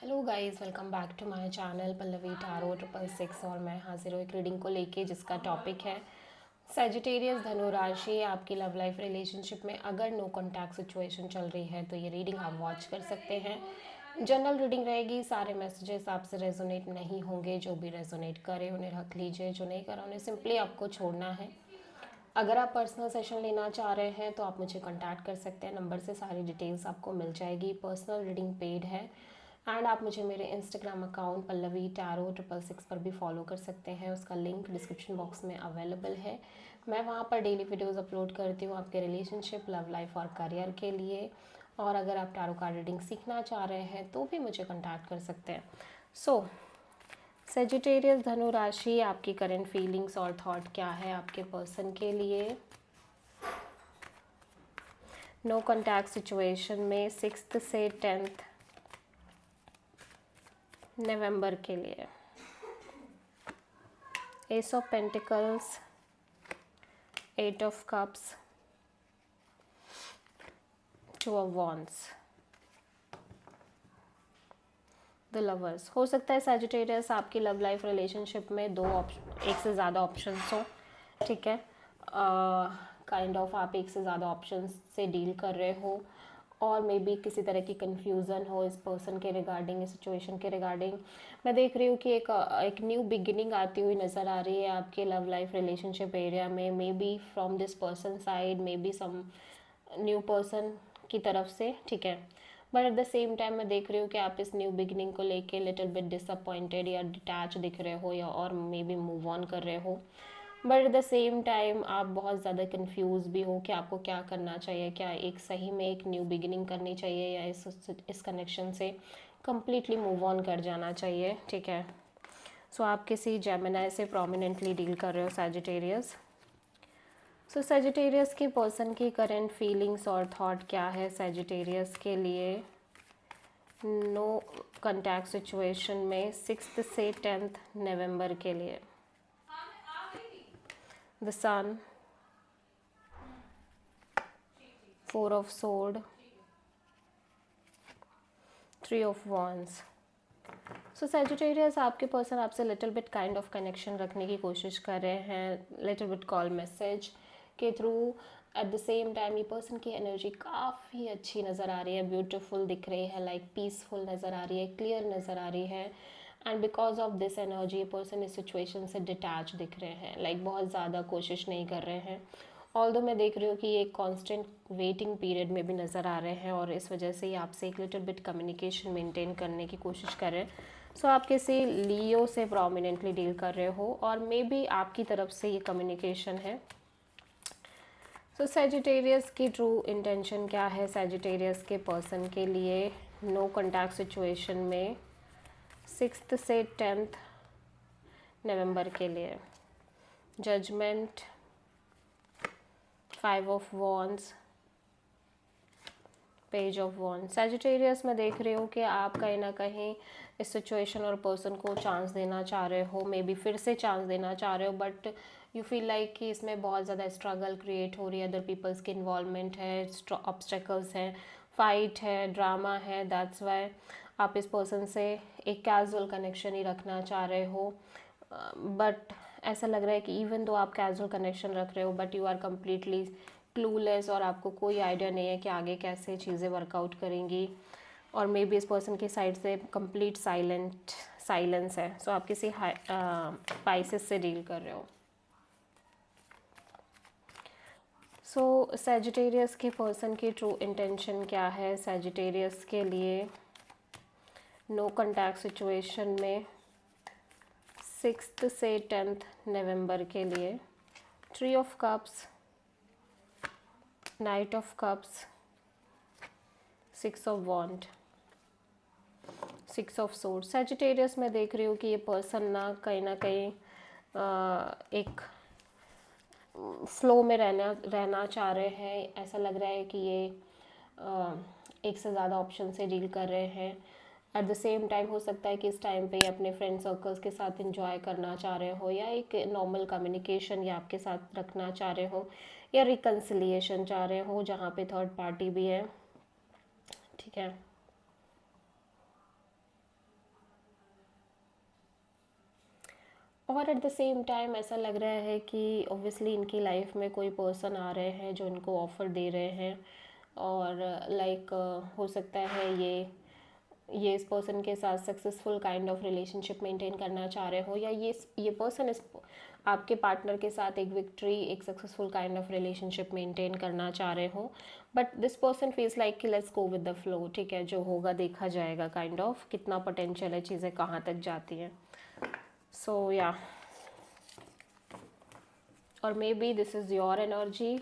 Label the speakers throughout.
Speaker 1: Hello guys, welcome back to my channel Pallavi tarot 666। और मैं हाजिर हूँ एक रीडिंग को लेके जिसका टॉपिक है सैजिटेरियस धनु राशि। आपकी लव लाइफ रिलेशनशिप में अगर नो कॉन्टैक्ट सिचुएशन चल रही है तो ये रीडिंग आप वॉच कर सकते हैं। जनरल रीडिंग रहेगी, सारे मैसेजेस आपसे रेजोनेट नहीं होंगे। जो भी रेजोनेट करे उन्हें रख लीजिए, जो नहीं करा उन्हें सिंपली आपको छोड़ना है। अगर आप पर्सनल सेशन लेना चाह रहे हैं तो आप मुझे कांटेक्ट कर सकते हैं, नंबर से सारी डिटेल्स आपको मिल जाएगी। पर्सनल रीडिंग पेड है एंड आप मुझे मेरे इंस्टाग्राम अकाउंट पल्लवी टैरो 666 पर भी फॉलो कर सकते हैं। उसका लिंक डिस्क्रिप्शन बॉक्स में अवेलेबल है। मैं वहाँ पर डेली वीडियोस अपलोड करती हूँ आपके रिलेशनशिप, लव लाइफ और करियर के लिए। और अगर आप टैरो कार्ड रीडिंग सीखना चाह रहे हैं तो भी मुझे कांटेक्ट कर सकते हैं। सो सेजिटेरियस धनु राशि, आपकी करंट फीलिंग्स और थॉट क्या है आपके पर्सन के लिए नो कॉन्टैक्ट सिचुएशन में 6 से 10 नवंबर के लिए। S of pentacles, 8 of cups, 2 of wands, the lovers. हो सकता है सैजिटेरियस आपकी लव लाइफ रिलेशनशिप में एक से ज़्यादा ऑप्शंस हो, ठीक है। काइंड ऑफ आप एक से ज़्यादा ऑप्शंस से डील कर रहे हो और मे बी किसी तरह की कन्फ्यूज़न हो इस पर्सन के रिगार्डिंग, इस सिचुएशन के रिगार्डिंग। मैं देख रही हूँ कि एक न्यू बिगिनिंग आती हुई नज़र आ रही है आपके लव लाइफ रिलेशनशिप एरिया में। Maybe from this person side, maybe some new person की तरफ से, ठीक है। But at the same time मैं देख रही हूँ कि आप इस न्यू बिगिनिंग को लेके लिटिल बिट डिसअपॉइंटेड या डिटैच दिख रहे हो, या और मे बी मूव ऑन कर रहे हो। But at the same time आप बहुत ज़्यादा कंफ्यूज भी हो कि आपको क्या करना चाहिए। क्या एक सही में एक न्यू बिगिनिंग करनी चाहिए या इस कनेक्शन से कम्प्लीटली मूव ऑन कर जाना चाहिए, ठीक है। सो आप किसी जेमिनी से प्रोमिनेंटली डील कर रहे हो सैजिटेरियस। सो सैजिटेरियस के पर्सन की करंट फीलिंग्स और थॉट क्या है सैजिटेरियस के लिए नो कॉन्टैक्ट सिचुएशन में 6 से 10 नवंबर के लिए। The sun, 4 of sword, 3 of wands. So Sagittarius आपके पर्सन आपसे little bit kind of connection रखने की कोशिश कर रहे हैं, लिटिल बिट कॉल मैसेज के through. At the same time ये पर्सन की एनर्जी काफ़ी अच्छी नज़र आ रही है, ब्यूटीफुल दिख रही है, लाइक पीसफुल नज़र आ रही है, क्लियर नज़र आ रही है। And because of this energy ये पर्सन इस सिचुएशन से डिटैच दिख रहे हैं, लाइक बहुत ज़्यादा कोशिश नहीं कर रहे हैं। ऑल्दो मैं देख रही हूँ कि ये एक कॉन्स्टेंट वेटिंग पीरियड में भी नज़र आ रहे हैं और इस वजह से ये आपसे एक लिटिल बिट कम्युनिकेशन मेंटेन करने की कोशिश कर रहे हैं। सो आप किसी लियो से प्रोमिनेंटली डील कर रहे हो और मे बी आपकी तरफ से ये कम्युनिकेशन है। सो सैजिटेरियस की ट्रू इंटेंशन क्या है सैजिटेरियस के पर्सन के लिए नो कॉन्टैक्ट सिचुएशन में 6 से 10 नवंबर के लिए। Judgement, 5 of wands, page of wand. Sagittarius में देख रही हूँ कि आप कहीं ना कहीं इस सिचुएशन और पर्सन को चांस देना चाह रहे हो, मे बी फिर से चांस देना चाह रहे हो, बट यू फील लाइक कि इसमें बहुत ज़्यादा स्ट्रगल क्रिएट हो रही है, अदर पीपल्स की इन्वॉल्वमेंट है, ऑब्स्टेकल्स हैं, फाइट है, ड्रामा है। दैट्स वाई आप इस पर्सन से एक कैजुअल कनेक्शन ही रखना चाह रहे हो। बट ऐसा लग रहा है कि इवन दो आप कैजुअल कनेक्शन रख रहे हो but you are completely clueless और आपको कोई आइडिया नहीं है कि आगे कैसे चीज़ें वर्कआउट करेंगी। और मे बी इस पर्सन की साइड से कंप्लीट साइलेंस है। सो आप किसी स्पाइसेस से डील कर रहे हो। सो सैजिटेरियस के पर्सन की ट्रू इंटेंशन क्या है सैजिटेरियस के लिए नो कॉन्टैक्ट सिचुएशन में 6 से 10 नवंबर के लिए। 3 of cups, knight of cups, 6 of wand, 6 of sword. Sagittarius में देख रही हूँ कि ये पर्सन ना कहीं एक फ्लो में रहना चाह रहे हैं। ऐसा लग रहा है कि ये एक से ज़्यादा ऑप्शन से डील कर रहे हैं। एट द सेम टाइम हो सकता है कि इस टाइम पे ये अपने फ्रेंड सर्कल्स के साथ इंजॉय करना चाह रहे हो, या एक नॉर्मल कम्युनिकेशन या आपके साथ रखना चाह रहे हो, या रिकन्सिलिएशन चाह रहे हो जहाँ पे थर्ड पार्टी भी है, ठीक है। और एट द सेम टाइम ऐसा लग रहा है कि ऑब्वियसली इनकी लाइफ में कोई पर्सन आ रहे हैं जो इनको ऑफ़र दे रहे हैं, और लाइक हो सकता है ये इस पर्सन के साथ successful kind of relationship maintain करना चाह रहे हो, या ये पर्सन इस आपके पार्टनर के साथ एक विक्ट्री, एक successful kind of relationship maintain करना चाह रहे हो। But this person feels like कि let's go with the flow, ठीक है, जो होगा देखा जाएगा, काइंड ऑफ कितना पोटेंशियल है, चीज़ें कहाँ तक जाती हैं। सो या, और maybe this is your energy,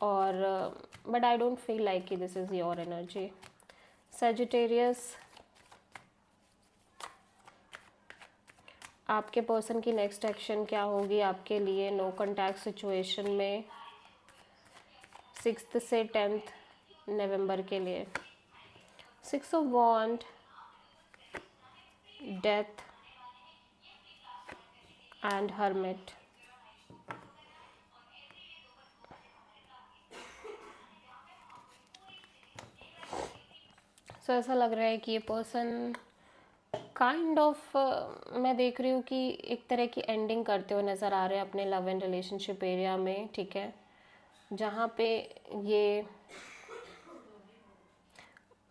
Speaker 1: और but I don't feel like कि this is your energy. Sagittarius, आपके पर्सन की नेक्स्ट एक्शन क्या होगी आपके लिए नो कॉन्टैक्ट सिचुएशन में 6 से 10 नवंबर के लिए? 6 of wand, death and hermit. So ऐसा लग रहा है कि ये पर्सन काइंड ऑफ मैं देख रही हूँ कि एक तरह की एंडिंग करते हुए नज़र आ रहे हैं अपने लव एंड रिलेशनशिप एरिया में, ठीक है, जहाँ पे ये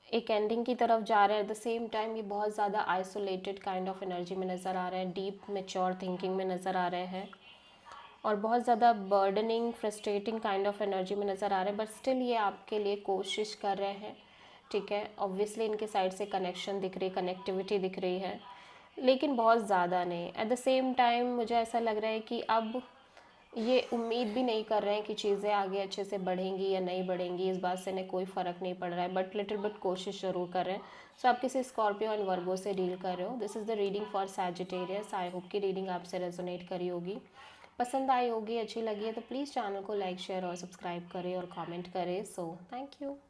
Speaker 1: एक एंडिंग की तरफ जा रहे हैं। एट द सेम टाइम ये बहुत ज़्यादा आइसोलेटेड काइंड ऑफ एनर्जी में नज़र आ रहे हैं, डीप मेच्योर थिंकिंग में नज़र आ रहे हैं, और बहुत ज़्यादा burdening frustrating kind of energy में नज़र आ रहे हैं। बट स्टिल ये आपके लिए कोशिश कर रहे हैं, ठीक है। ऑब्वियसली इनके साइड से कनेक्शन दिख रही है, कनेक्टिविटी दिख रही है, लेकिन बहुत ज़्यादा नहीं। एट द सेम टाइम मुझे ऐसा लग रहा है कि अब ये उम्मीद भी नहीं कर रहे हैं कि चीज़ें आगे अच्छे से बढ़ेंगी या नहीं बढ़ेंगी, इस बात से इन्हें कोई फ़र्क नहीं पड़ रहा है, बट लिटिल बिट कोशिश ज़रूर कर रहे हैं। सो आप किसी स्कॉर्पियो एंड वर्गो से डील कर रहे हो। This is the reading for Sagittarius. I hope की रीडिंग आपसे रेजोनेट करी होगी, पसंद आई होगी, अच्छी लगी है तो प्लीज़ चैनल को लाइक, शेयर और सब्सक्राइब करें और कमेंट करें। So thank you.